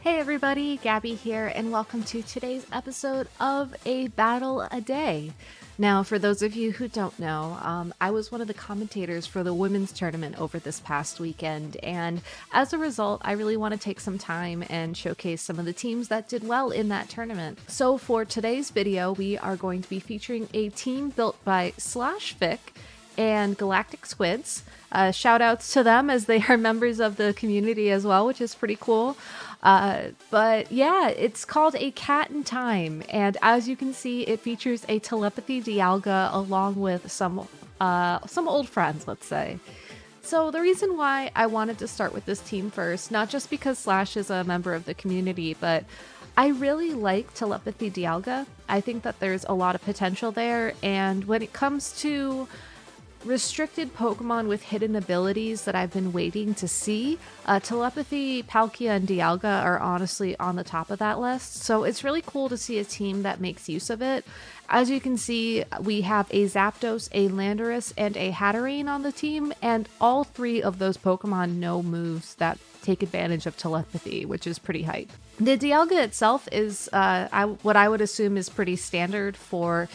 Hey everybody, Gabby here, and welcome to today's episode of A Battle a Day. Now, for those of you who don't know, I was one of the commentators for the women's tournament over this past weekend, and as a result, I really want to take some time and showcase some of the teams that did well in that tournament. So for today's video, we are going to be featuring a team built by slashfik and Galactic Squids. Shout outs to them as they are members of the community as well, which is pretty cool. But yeah, it's called A Cat in Time, and as you can see, it features a Telepathy Dialga along with some old friends, let's say. So the reason why I wanted to start with this team first, not just because Slash is a member of the community, but I really like Telepathy Dialga. I think that there's a lot of potential there, and when it comes to restricted Pokemon with hidden abilities that I've been waiting to see, Telepathy, Palkia, and Dialga are honestly on the top of that list, so it's really cool to see a team that makes use of it. As you can see, we have a Zapdos, a Landorus, and a Hatterene on the team, and all three of those Pokemon know moves that take advantage of telepathy, which is pretty hype. The Dialga itself is what I would assume is pretty standard for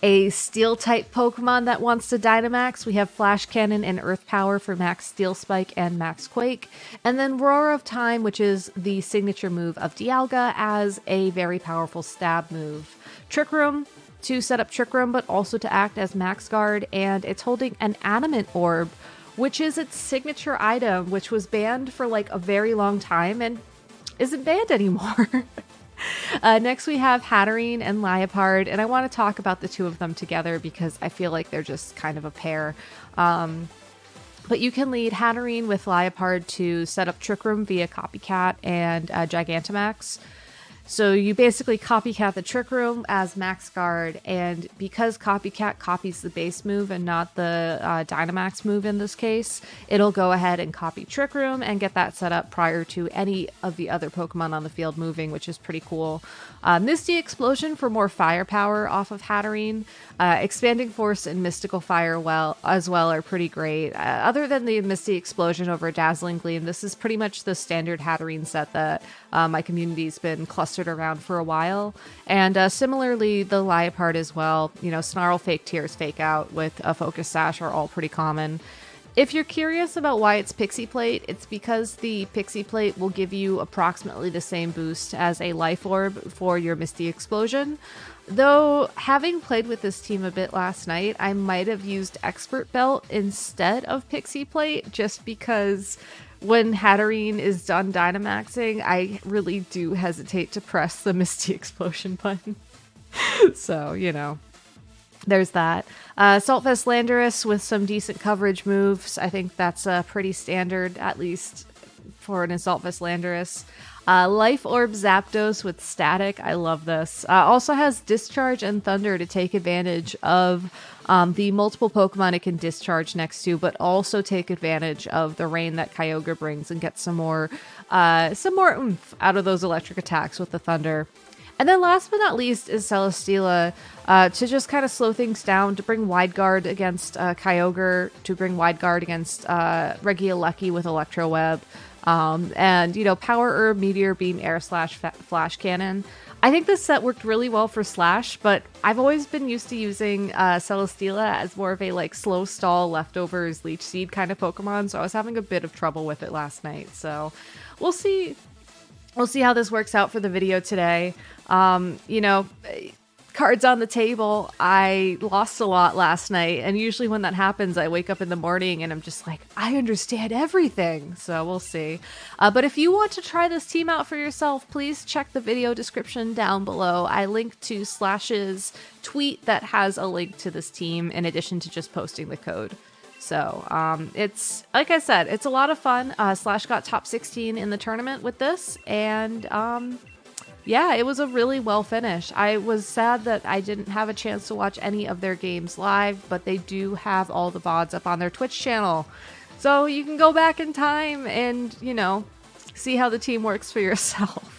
a Steel-type Pokemon that wants to Dynamax. We have Flash Cannon and Earth Power for Max Steel Spike and Max Quake. And then Roar of Time, which is the signature move of Dialga as a very powerful stab move. Trick Room to set up Trick Room, but also to act as Max Guard. And it's holding an Animate Orb, which is its signature item, which was banned for like a very long time and isn't banned anymore. Next we have Hatterene and Liepard, and I want to talk about the two of them together because I feel like they're just kind of a pair. But you can lead Hatterene with Liepard to set up Trick Room via Copycat and Gigantamax. So you basically copycat the Trick Room as Max Guard, and because Copycat copies the base move and not the Dynamax move in this case, it'll go ahead and copy Trick Room and get that set up prior to any of the other Pokemon on the field moving, which is pretty cool. Misty Explosion for more firepower off of Hatterene. Expanding Force and Mystical Fire as well are pretty great. Other than the Misty Explosion over Dazzling Gleam, this is pretty much the standard Hatterene set that my community's been clustered around for a while. And similarly, the Liepard as well. You know, Snarl, Fake Tears, Fake Out with a Focus Sash are all pretty common. If you're curious about why it's Pixie Plate, it's because the Pixie Plate will give you approximately the same boost as a Life Orb for your Misty Explosion. Though, having played with this team a bit last night, I might have used Expert Belt instead of Pixie Plate, just because when Hatterene is done Dynamaxing, I really do hesitate to press the Misty Explosion button. So, you know. There's that. Saltfest Landorus with some decent coverage moves. I think that's pretty standard, at least for an Assaultfest Landorus. Life Orb Zapdos with Static. I love this. Also has Discharge and Thunder to take advantage of the multiple Pokemon it can discharge next to, but also take advantage of the rain that Kyogre brings and get some more oomph out of those electric attacks with the Thunder. And then last but not least is Celesteela to just kind of slow things down, to bring Wide Guard against Kyogre, to bring Wide Guard against Regieleki with Electro Web, and, you know, Power Herb, Meteor Beam, Air Slash, Flash Cannon. I think this set worked really well for Slash, but I've always been used to using Celesteela as more of a like slow stall leftovers Leech Seed kind of Pokemon, so I was having a bit of trouble with it last night. So we'll see. We'll see how this works out for the video today. You know, cards on the table. I lost a lot last night, and usually when that happens, I wake up in the morning and I'm just like, I understand everything. So we'll see. But if you want to try this team out for yourself, please check the video description down below. I linked to Slash's tweet that has a link to this team in addition to just posting the code. So it's, like I said, it's a lot of fun. Slash got top 16 in the tournament with this, and yeah, it was a really well finish. I was sad that I didn't have a chance to watch any of their games live, but they do have all the VODs up on their Twitch channel. So you can go back in time and, you know, see how the team works for yourself.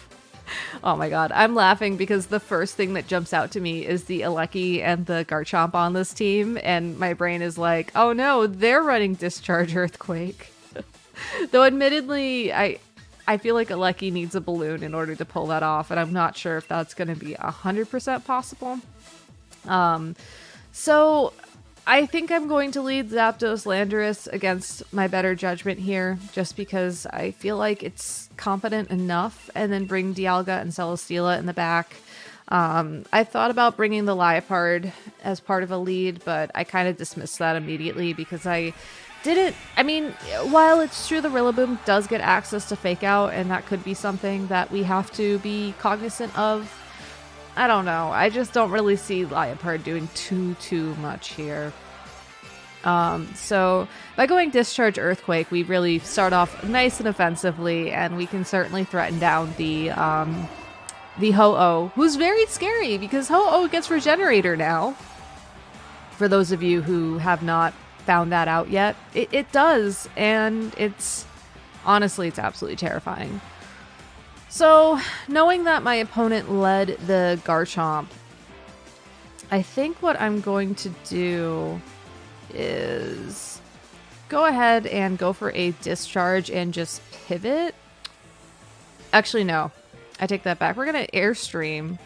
Oh my god, I'm laughing because the first thing that jumps out to me is the Rillaboom and the Garchomp on this team, and my brain is like, oh no, they're running Discharge Earthquake. Though admittedly, I feel like Aleki needs a balloon in order to pull that off, and I'm not sure if that's going to be 100% possible. So I think I'm going to lead Zapdos Landorus against my better judgment here, just because I feel like it's confident enough, and then bring Dialga and Celesteela in the back. I thought about bringing the Liepard as part of a lead, but I kind of dismissed that immediately because I mean, while it's true the Rillaboom does get access to Fake Out, and that could be something that we have to be cognizant of, I don't know. I just don't really see Liepard doing too much here. So by going Discharge Earthquake, we really start off nice and offensively, and we can certainly threaten down the Ho-Oh, who's very scary because Ho-Oh gets Regenerator now. For those of you who have not found that out yet, it does, and honestly, it's absolutely terrifying. So, knowing that my opponent led the Garchomp, I think what I'm going to do is go ahead and go for a Discharge and just pivot. Actually, no. I take that back. We're going to Airstream.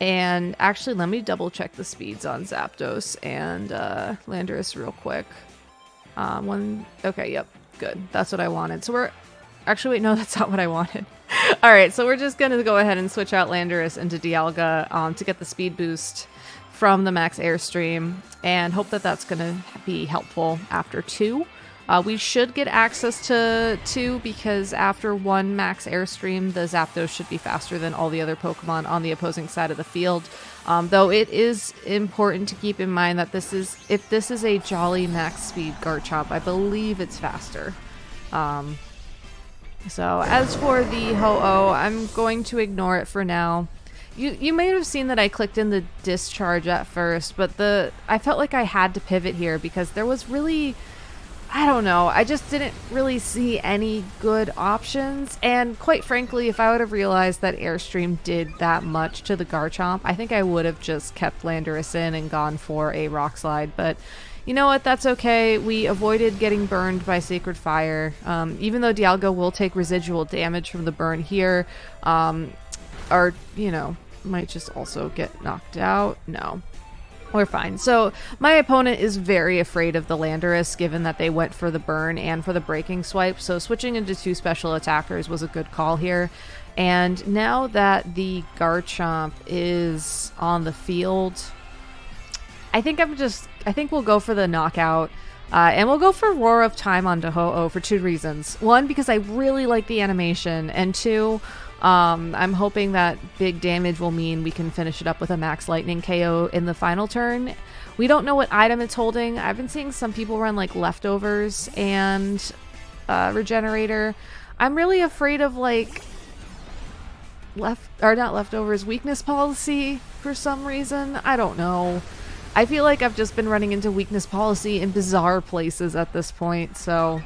And actually, let me double check the speeds on Zapdos and Landorus real quick. Okay, yep, good. That's what I wanted. So we're... Actually, wait, no, that's not what I wanted. All right, so we're just going to go ahead and switch out Landorus into Dialga to get the speed boost from the max Airstream, and hope that that's going to be helpful after 2. We should get access to 2 because after 1 max Airstream, the Zapdos should be faster than all the other Pokemon on the opposing side of the field. Though it is important to keep in mind that if this is a Jolly max speed Garchomp, I believe it's faster. So as for the Ho-Oh, I'm going to ignore it for now. You may have seen that I clicked in the Discharge at first, but I felt like I had to pivot here because there was really... I don't know. I just didn't really see any good options. And quite frankly, if I would have realized that Airstream did that much to the Garchomp, I think I would have just kept Landorus in and gone for a Rock Slide. But you know what? That's okay. We avoided getting burned by Sacred Fire. Even though Dialga will take residual damage from the burn here, or, you know, might just also get knocked out. No. We're fine. So my opponent is very afraid of the Landorus, given that they went for the burn and for the breaking swipe. So switching into 2 special attackers was a good call here. And now that the Garchomp is on the field, I think we'll go for the knockout. And we'll go for Roar of Time onto Ho-Oh for 2 reasons. 1, because I really like the animation, and 2, I'm hoping that big damage will mean we can finish it up with a max lightning KO in the final turn. We don't know what item it's holding. I've been seeing some people run like Leftovers and Regenerator. I'm really afraid of like not Leftovers, Weakness Policy for some reason. I don't know. I feel like I've just been running into Weakness Policy in bizarre places at this point, so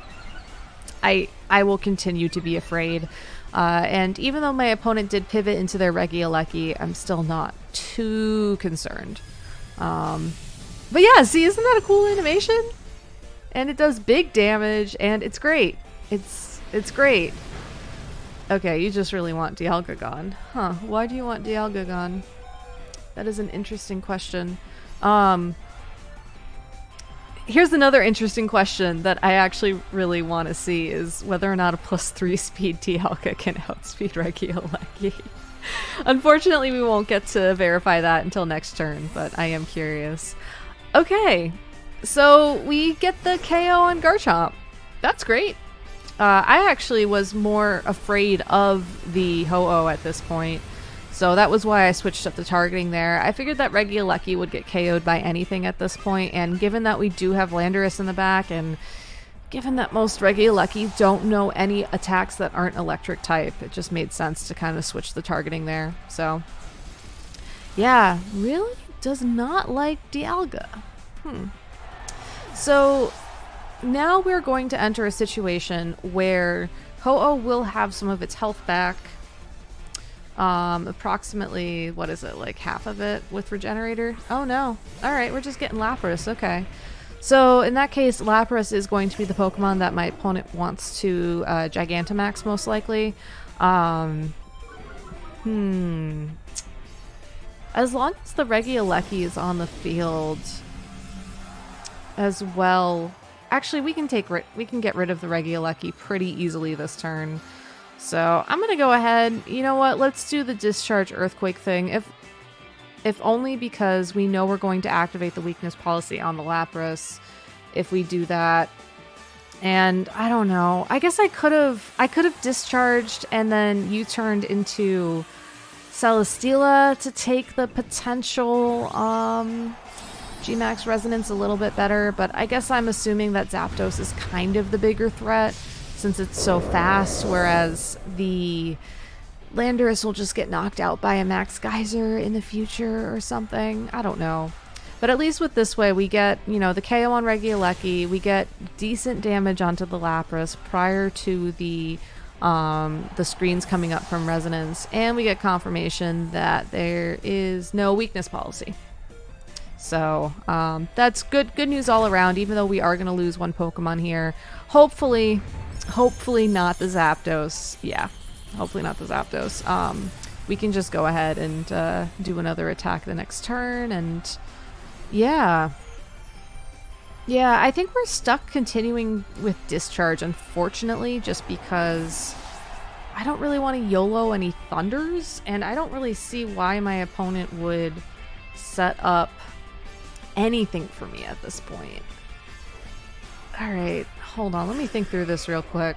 I will continue to be afraid. And even though my opponent did pivot into their Regieleki, I'm still not too concerned. But yeah, see, isn't that a cool animation? And it does big damage, and it's great. It's great. Okay, you just really want Dialga gone. Huh, why do you want Dialga gone? That is an interesting question. Here's another interesting question that I actually really want to see is whether or not a +3 speed Dialga can outspeed Regieleki. Unfortunately, we won't get to verify that until next turn, but I am curious. Okay, so we get the KO on Garchomp. That's great. I actually was more afraid of the Ho-Oh at this point. So that was why I switched up the targeting there. I figured that Regieleki would get KO'd by anything at this point, and given that we do have Landorus in the back, and given that most Regieleki don't know any attacks that aren't electric type, it just made sense to kind of switch the targeting there. So, yeah, really does not like Dialga. So, now we're going to enter a situation where Ho-Oh will have some of its health back. Approximately, like half of it with Regenerator? Oh no. Alright, we're just getting Lapras, okay. So in that case, Lapras is going to be the Pokemon that my opponent wants to Gigantamax, most likely. As long as the Regieleki is on the field as well. Actually, we can get rid of the Regieleki pretty easily this turn. So I'm gonna go ahead. You know what? Let's do the Discharge Earthquake thing. If only because we know we're going to activate the weakness policy on the Lapras if we do that. And I don't know. I guess I could have discharged and then U-turned into Celesteela to take the potential G-Max Resonance a little bit better, but I guess I'm assuming that Zapdos is kind of the bigger threat since it's so fast, whereas the Landorus will just get knocked out by a Max Geyser in the future or something. I don't know. But at least with this way, we get, you know, the KO on Regieleki, we get decent damage onto the Lapras prior to the screens coming up from Resonance, and we get confirmation that there is no weakness policy. So that's good news all around, even though we are going to lose one Pokemon here. Hopefully not the Zapdos. Yeah. Hopefully not the Zapdos. We can just go ahead and do another attack the next turn, and yeah. Yeah, I think we're stuck continuing with Discharge, unfortunately, just because I don't really want to YOLO any Thunders, and I don't really see why my opponent would set up anything for me at this point. Alright, hold on, let me think through this real quick.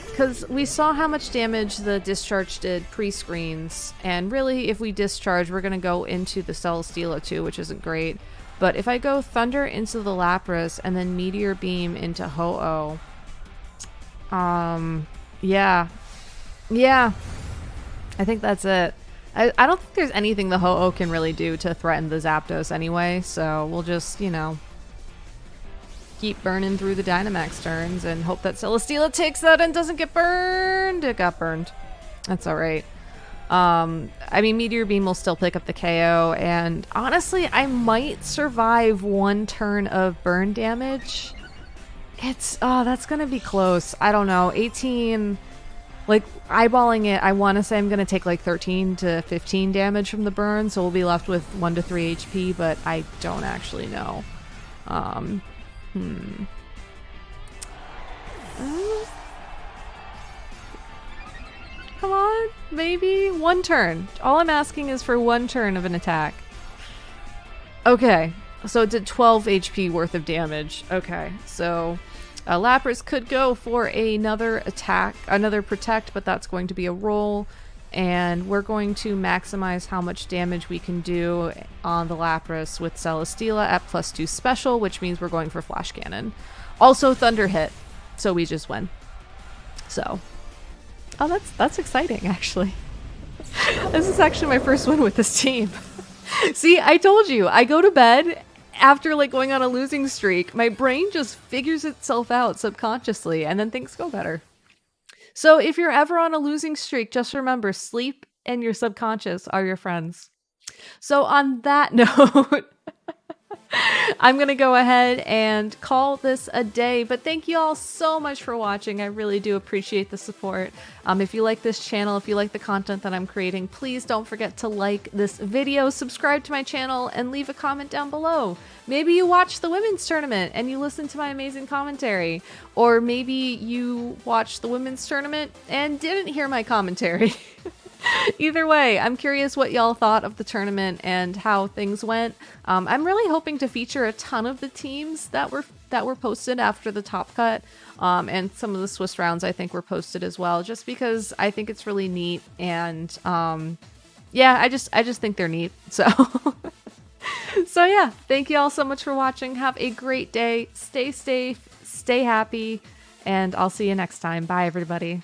Because we saw how much damage the Discharge did pre-screens, and really, if we Discharge, we're going to go into the Celesteela too, which isn't great. But if I go Thunder into the Lapras, and then Meteor Beam into Ho-Oh, yeah. I think that's it. I don't think there's anything the Ho-Oh can really do to threaten the Zapdos anyway, so we'll just, you know, keep burning through the Dynamax turns and hope that Celesteela takes that and doesn't get burned. It got burned. That's alright. I mean, Meteor Beam will still pick up the KO, and honestly, I might survive one turn of burn damage. That's gonna be close. I don't know. 18, like, eyeballing it, I want to say I'm gonna take like 13 to 15 damage from the burn, so we'll be left with 1 to 3 HP, but I don't actually know. Come on, maybe one turn. All I'm asking is for one turn of an attack. Okay, so it did 12 HP worth of damage. Okay, so Lapras could go for another attack, another protect, but that's going to be a roll. And we're going to maximize how much damage we can do on the Lapras with Celesteela at +2 special, which means we're going for Flash Cannon. Also Thunder hit, so we just win. So, oh, that's exciting, actually. This is actually my first win with this team. See, I told you, I go to bed after like going on a losing streak. My brain just figures itself out subconsciously, and then things go better. So if you're ever on a losing streak, just remember, sleep and your subconscious are your friends. So on that note, I'm going to go ahead and call this a day. But thank you all so much for watching. I really do appreciate the support. If you like this channel, if you like the content that I'm creating, please don't forget to like this video, subscribe to my channel, and leave a comment down below. Maybe you watched the women's tournament and you listened to my amazing commentary. Or maybe you watched the women's tournament and didn't hear my commentary. Either way, I'm curious what y'all thought of the tournament and how things went. I'm really hoping to feature a ton of the teams that were posted after the top cut, and some of the Swiss rounds I think were posted as well, just because I think it's really neat, and yeah, I just think they're neat. So so yeah, thank you all so much for watching. Have a great day. Stay safe, stay happy, and I'll see you next time. Bye, everybody.